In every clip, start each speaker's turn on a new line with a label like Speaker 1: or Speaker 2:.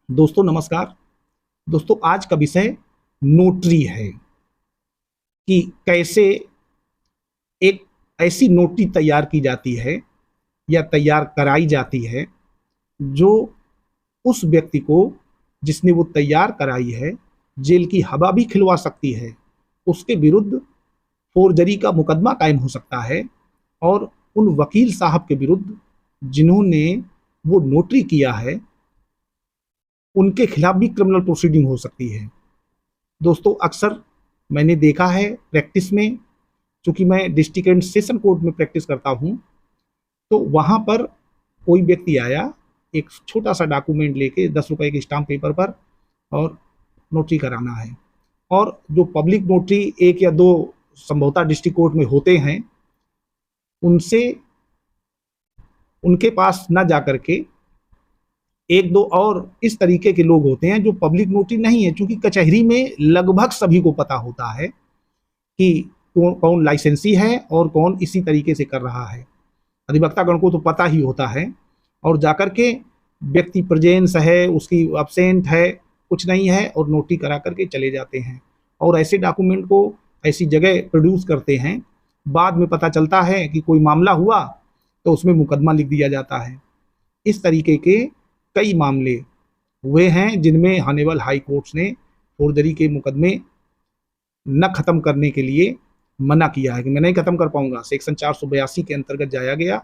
Speaker 1: दोस्तों नमस्कार। दोस्तों आज का विषय नोटरी है कि कैसे एक ऐसी नोटरी तैयार की जाती है या तैयार कराई जाती है जो उस व्यक्ति को जिसने वो तैयार कराई है जेल की हवा भी खिलवा सकती है। उसके विरुद्ध फोर्जरी का मुकदमा कायम हो सकता है और उन वकील साहब के विरुद्ध जिन्होंने वो नोटरी किया है उनके खिलाफ भी क्रिमिनल प्रोसीडिंग हो सकती है। दोस्तों अक्सर मैंने देखा है प्रैक्टिस में, चूंकि मैं डिस्ट्रिक्ट एंड सेशन कोर्ट में प्रैक्टिस करता हूं, तो वहां पर कोई व्यक्ति आया एक छोटा सा डॉक्यूमेंट लेके 10 रुपए के स्टाम्प पेपर पर और नोटरी कराना है। और जो पब्लिक नोटरी एक या दो संभवतः डिस्ट्रिक्ट कोर्ट में होते हैं, उनसे उनके पास ना जाकर के एक दो और इस तरीके के लोग होते हैं जो पब्लिक नोटरी नहीं है। चूंकि कचहरी में लगभग सभी को पता होता है कि कौन लाइसेंसी है और कौन इसी तरीके से कर रहा है। अधिवक्तागण को तो पता ही होता है और जाकर के व्यक्ति प्रेजेंस है, उसकी अब्सेंट है, कुछ नहीं है और नोटरी करा करके चले जाते हैं और ऐसे डॉक्यूमेंट को ऐसी जगह प्रोड्यूस करते हैं। बाद में पता चलता है कि कोई मामला हुआ तो उसमें मुकदमा लिख दिया जाता है। इस तरीके के कई मामले हुए हैं जिनमें हॉनरेबल हाई कोर्ट्स ने फोर्जरी के मुकदमे न खत्म करने के लिए मना किया है कि मैं नहीं खत्म कर पाऊंगा। सेक्शन 482 के अंतर्गत जाया गया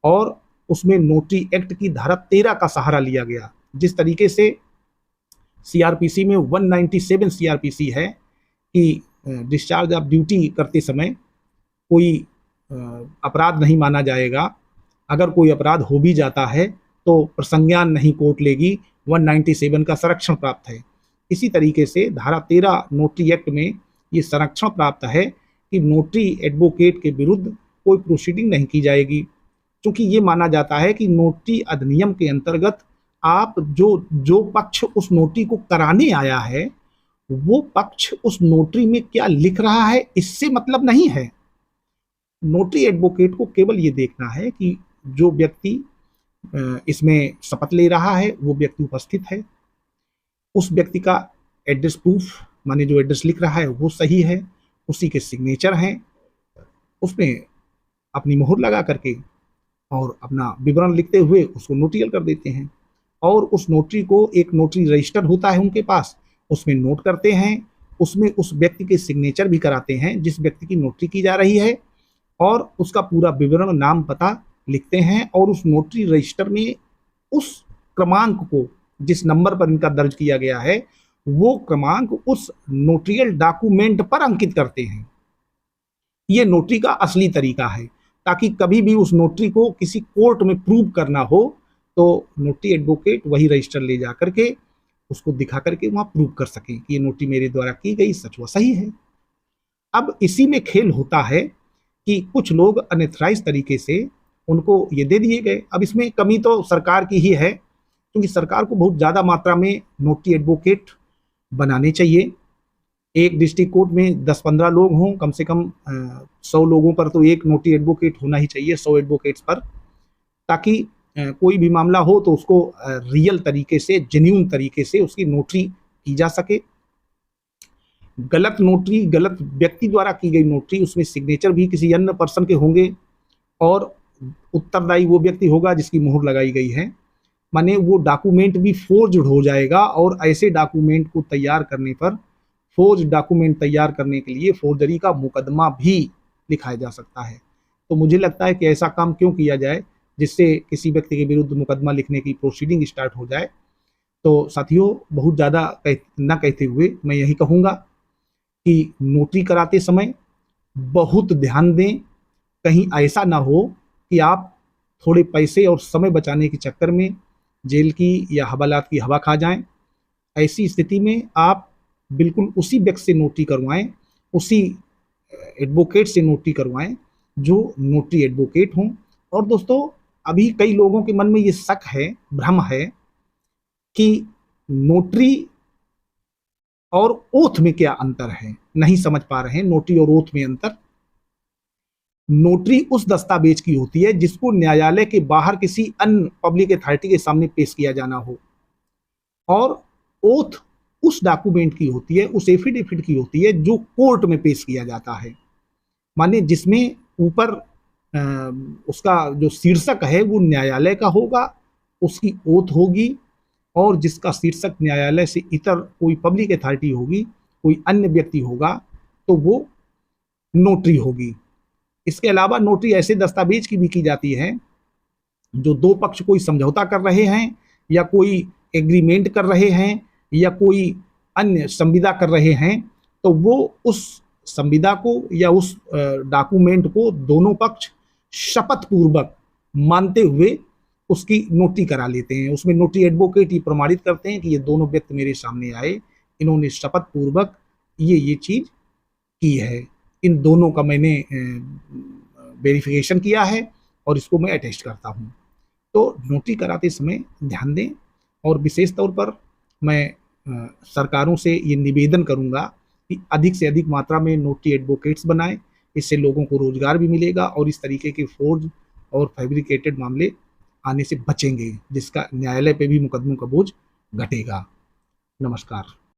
Speaker 1: और उसमें नोटरी एक्ट की धारा 13 का सहारा लिया गया। जिस तरीके से सीआरपीसी में 197 सीआरपीसी है कि डिस्चार्ज ऑफ ड्यूटी करते समय कोई अपराध नहीं माना जाएगा। अगर कोई अपराध हो भी जाता है तो प्रसंज्ञान नहीं कोर्ट लेगी, 197 का संरक्षण प्राप्त है। इसी तरीके से धारा 13 नोटरी एक्ट में ये संरक्षण प्राप्त है कि नोटरी एडवोकेट के विरुद्ध कोई प्रोसीडिंग नहीं की जाएगी। क्योंकि ये माना जाता है कि नोटरी अधिनियम के अंतर्गत आप जो पक्ष उस नोटरी को कराने आया है वो पक्ष उस नोटरी में क्या लिख रहा है इससे मतलब नहीं है। नोटरी एडवोकेट को केवल ये देखना है कि जो व्यक्ति इसमें शपथ ले रहा है वो व्यक्ति उपस्थित है, उस व्यक्ति का एड्रेस प्रूफ माने जो एड्रेस लिख रहा है वो सही है, उसी के सिग्नेचर हैं, उसमें अपनी मोहर लगा करके और अपना विवरण लिखते हुए उसको नोटरियल कर देते हैं। और उस नोटरी को एक नोटरी रजिस्टर होता है उनके पास, उसमें नोट करते हैं, उसमें उस व्यक्ति के सिग्नेचर भी कराते हैं जिस व्यक्ति की नोटरी की जा रही है और उसका पूरा विवरण नाम पता लिखते हैं और उस नोटरी रजिस्टर में उस क्रमांक को जिस नंबर पर इनका दर्ज किया गया है वो क्रमांक उस नोटरियल डॉक्यूमेंट पर अंकित करते हैं। ये नोटरी का असली तरीका है ताकि कभी भी उस नोटरी को किसी कोर्ट में प्रूव करना हो तो नोटरी एडवोकेट वही रजिस्टर ले जा करके उसको दिखा करके वहां प्रूव कर सके कि ये नोटरी मेरे द्वारा की गई सच व सही है। अब इसी में खेल होता है कि कुछ लोग अनएथराइज तरीके से उनको ये दे दिए गए। अब इसमें कमी तो सरकार की ही है क्योंकि सरकार को बहुत ज़्यादा मात्रा में नोटरी एडवोकेट बनाने चाहिए। एक डिस्ट्रिक्ट कोर्ट में 10-15 लोग हों, कम से कम 100 लोगों पर तो एक नोटरी एडवोकेट होना ही चाहिए, 100 एडवोकेट्स पर, ताकि कोई भी मामला हो तो उसको रियल तरीके से, जेन्युइन तरीके से उसकी नोटरी की जा सके। गलत नोटरी, गलत व्यक्ति द्वारा की गई नोटरी, उसमें सिग्नेचर भी किसी अन्य पर्सन के होंगे और उत्तरदायी वो व्यक्ति होगा जिसकी मोहर लगाई गई है, माने वो डॉक्यूमेंट भी फोर्ज्ड हो जाएगा। और ऐसे डॉक्यूमेंट को तैयार करने पर, फोर्ज डॉक्यूमेंट तैयार करने के लिए फोर्जरी का मुकदमा भी लिखाया जा सकता है। तो मुझे लगता है कि ऐसा काम क्यों किया जाए जिससे किसी व्यक्ति के विरुद्ध मुकदमा लिखने की प्रोसीडिंग स्टार्ट हो जाए। तो साथियों, बहुत ज़्यादा न कहते हुए मैं यही कहूँगा कि नोटरी कराते समय बहुत ध्यान दें, कहीं ऐसा ना हो कि आप थोड़े पैसे और समय बचाने के चक्कर में जेल की या हवालात की हवा खा जाएं। ऐसी स्थिति में आप बिल्कुल उसी व्यक्ति से नोटरी करवाएं, उसी एडवोकेट से नोटरी करवाएं जो नोटरी एडवोकेट हों। और दोस्तों, अभी कई लोगों के मन में ये शक है, भ्रम है कि नोटरी और ओथ में क्या अंतर है, नहीं समझ पा रहे हैं नोटरी और ओथ में अंतर। नोटरी उस दस्तावेज की होती है जिसको न्यायालय के बाहर किसी अन्य पब्लिक अथॉरिटी के सामने पेश किया जाना हो और ओथ उस डॉक्यूमेंट की होती है, उस एफिडेविट की होती है जो कोर्ट में पेश किया जाता है। माने जिसमें ऊपर उसका जो शीर्षक है वो न्यायालय का होगा, उसकी ओथ होगी, और जिसका शीर्षक न्यायालय से इतर कोई पब्लिक अथॉरिटी होगी, कोई अन्य व्यक्ति होगा, तो वो नोटरी होगी। इसके अलावा नोटरी ऐसे दस्तावेज की भी की जाती है जो दो पक्ष कोई समझौता कर रहे हैं या कोई एग्रीमेंट कर रहे हैं या कोई अन्य संविदा कर रहे हैं, तो वो उस संविदा को या उस डॉक्यूमेंट को दोनों पक्ष शपथ पूर्वक मानते हुए उसकी नोटरी करा लेते हैं। उसमें नोटरी एडवोकेट ये प्रमाणित करते हैं कि ये दोनों व्यक्ति मेरे सामने आए, इन्होंने शपथ पूर्वक ये चीज की है, इन दोनों का मैंने वेरिफिकेशन किया है और इसको मैं अटेस्ट करता हूँ। तो नोटरी कराते समय ध्यान दें, और विशेष तौर पर मैं सरकारों से ये निवेदन करूंगा कि अधिक से अधिक मात्रा में नोटरी एडवोकेट्स बनाएं। इससे लोगों को रोजगार भी मिलेगा और इस तरीके के फोर्ज और फैब्रिकेटेड मामले आने से बचेंगे, जिसका न्यायालय पे भी मुकदमों का बोझ घटेगा। नमस्कार।